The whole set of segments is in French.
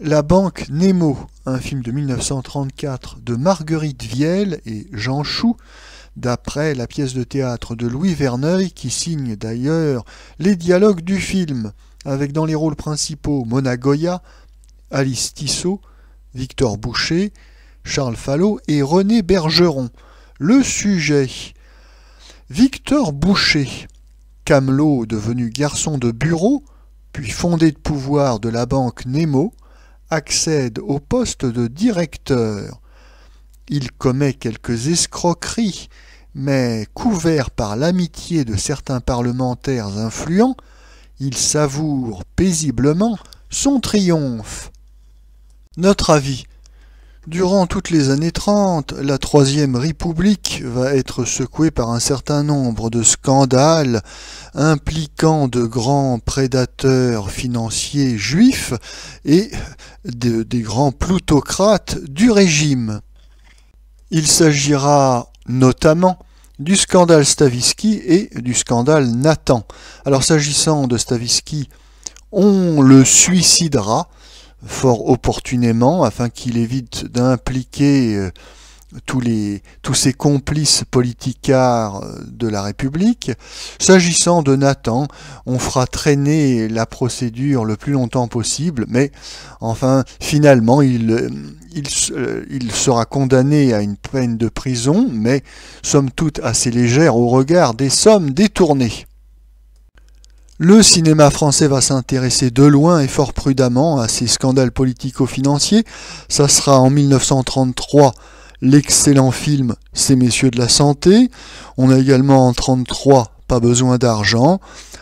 La banque Nemo, un film de 1934 de Marguerite Vielle et Jean Chou, d'après la pièce de théâtre de Louis Verneuil, qui signe d'ailleurs les dialogues du film, avec dans les rôles principaux Mona Goya, Alice Tissot, Victor Boucher, Charles Fallot et René Bergeron. Le sujet: Victor Boucher, camelot devenu garçon de bureau, puis fondé de pouvoir de la banque Nemo, accède au poste de directeur. Il commet quelques escroqueries, mais couvert par l'amitié de certains parlementaires influents, il savoure paisiblement son triomphe. Notre avis: durant toutes les années 30, la Troisième République va être secouée par un certain nombre de scandales impliquant de grands prédateurs financiers juifs et des grands plutocrates du régime. Il s'agira notamment du scandale Stavisky et du scandale Nathan. Alors s'agissant de Stavisky, on le suicidera fort opportunément afin qu'il évite d'impliquer tous ces complices politicards de la République. S'agissant de Nathan, on fera traîner la procédure le plus longtemps possible, mais enfin finalement il sera condamné à une peine de prison, mais somme toute assez légère au regard des sommes détournées. Le cinéma français va s'intéresser de loin et fort prudemment à ces scandales politico-financiers. Ça sera en 1933 l'excellent film Ces messieurs de la santé. On a également en 1933 Pas besoin d'argent.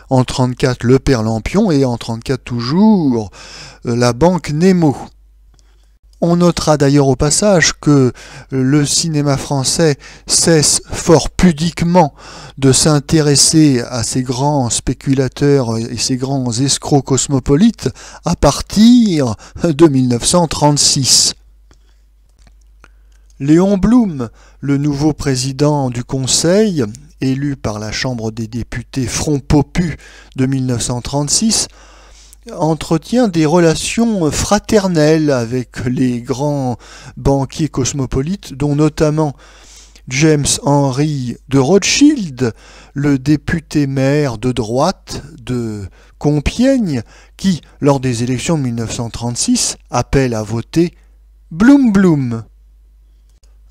En 1934 Le Père Lampion et en 1934 toujours La banque Nemo. On notera d'ailleurs au passage que le cinéma français cesse fort pudiquement de s'intéresser à ces grands spéculateurs et ces grands escrocs cosmopolites à partir de 1936. Léon Blum, le nouveau président du Conseil, élu par la Chambre des députés Front Popus de 1936, entretient des relations fraternelles avec les grands banquiers cosmopolites, dont notamment James Henry de Rothschild, le député-maire de droite de Compiègne, qui, lors des élections de 1936, appelle à voter Blum Blum.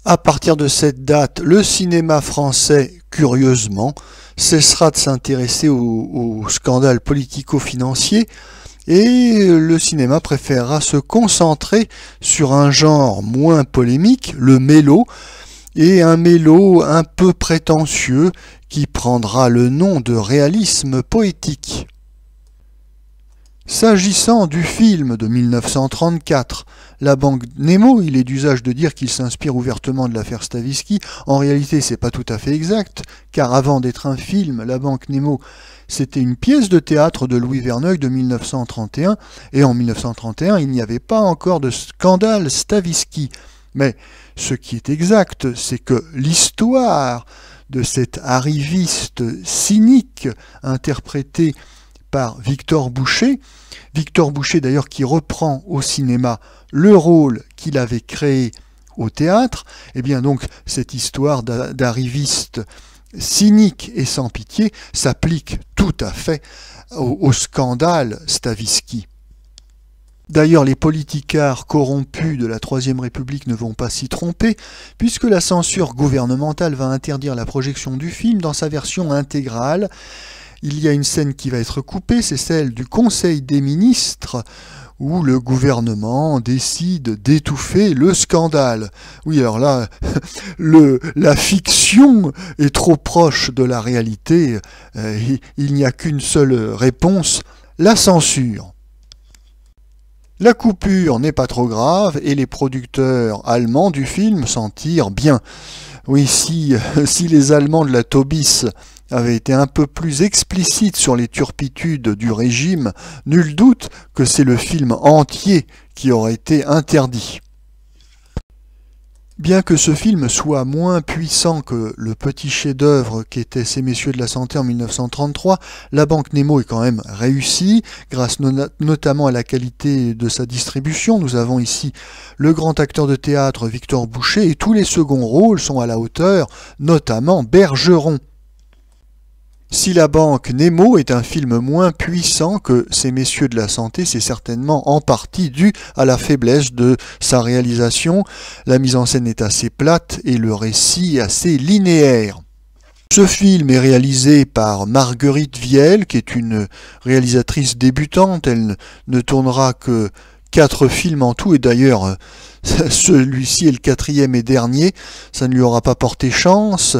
À partir de cette date, le cinéma français, curieusement, cessera de s'intéresser aux scandales politico-financiers et le cinéma préférera se concentrer sur un genre moins polémique, le mélo, et un mélo un peu prétentieux qui prendra le nom de réalisme poétique. S'agissant du film de 1934, La banque Nemo, il est d'usage de dire qu'il s'inspire ouvertement de l'affaire Stavisky. En réalité, c'est pas tout à fait exact, car avant d'être un film, La banque Nemo, c'était une pièce de théâtre de Louis Verneuil de 1931, et en 1931, il n'y avait pas encore de scandale Stavisky. Mais ce qui est exact, c'est que l'histoire de cet arriviste cynique interprété par Victor Boucher d'ailleurs qui reprend au cinéma le rôle qu'il avait créé au théâtre, et bien donc cette histoire d'arriviste cynique et sans pitié s'applique tout à fait au scandale Stavisky. D'ailleurs, les politicards corrompus de la Troisième République ne vont pas s'y tromper, puisque la censure gouvernementale va interdire la projection du film dans sa version intégrale. Il y a une scène qui va être coupée, c'est celle du Conseil des ministres, où le gouvernement décide d'étouffer le scandale. Oui, alors là, la fiction est trop proche de la réalité, il n'y a qu'une seule réponse, la censure. La coupure n'est pas trop grave et les producteurs allemands du film s'en tirent bien. Oui, si les Allemands de la Tobis avaient été un peu plus explicites sur les turpitudes du régime, nul doute que c'est le film entier qui aurait été interdit. Bien que ce film soit moins puissant que le petit chef-d'œuvre qu'étaient Ces Messieurs de la Santé en 1933, La Banque Nemo est quand même réussi, grâce notamment à la qualité de sa distribution. Nous avons ici le grand acteur de théâtre Victor Bouchet, et tous les seconds rôles sont à la hauteur, notamment Bergeron. Si La Banque Nemo est un film moins puissant que Ces Messieurs de la Santé, c'est certainement en partie dû à la faiblesse de sa réalisation. La mise en scène est assez plate et le récit assez linéaire. Ce film est réalisé par Marguerite Vielle, qui est une réalisatrice débutante. Elle ne tournera que 4 films en tout, et d'ailleurs celui-ci est le 4e et dernier, ça ne lui aura pas porté chance.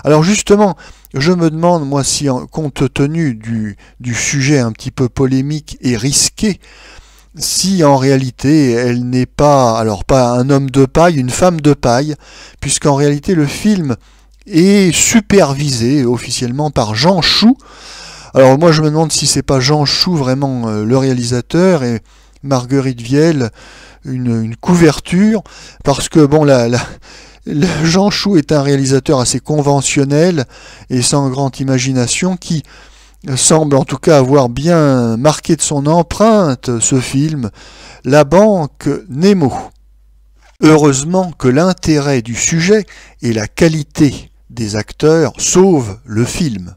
Alors justement, je me demande, moi, si compte tenu du sujet un petit peu polémique et risqué, si en réalité elle n'est pas, alors pas un homme de paille, une femme de paille, puisqu'en réalité le film est supervisé officiellement par Jean Chou. Alors moi je me demande si c'est pas Jean Chou vraiment le réalisateur et Marguerite Vielle une couverture, parce que bon Jean Chou est un réalisateur assez conventionnel et sans grande imagination qui semble en tout cas avoir bien marqué de son empreinte ce film, La Banque Nemo. Heureusement que l'intérêt du sujet et la qualité des acteurs sauvent le film.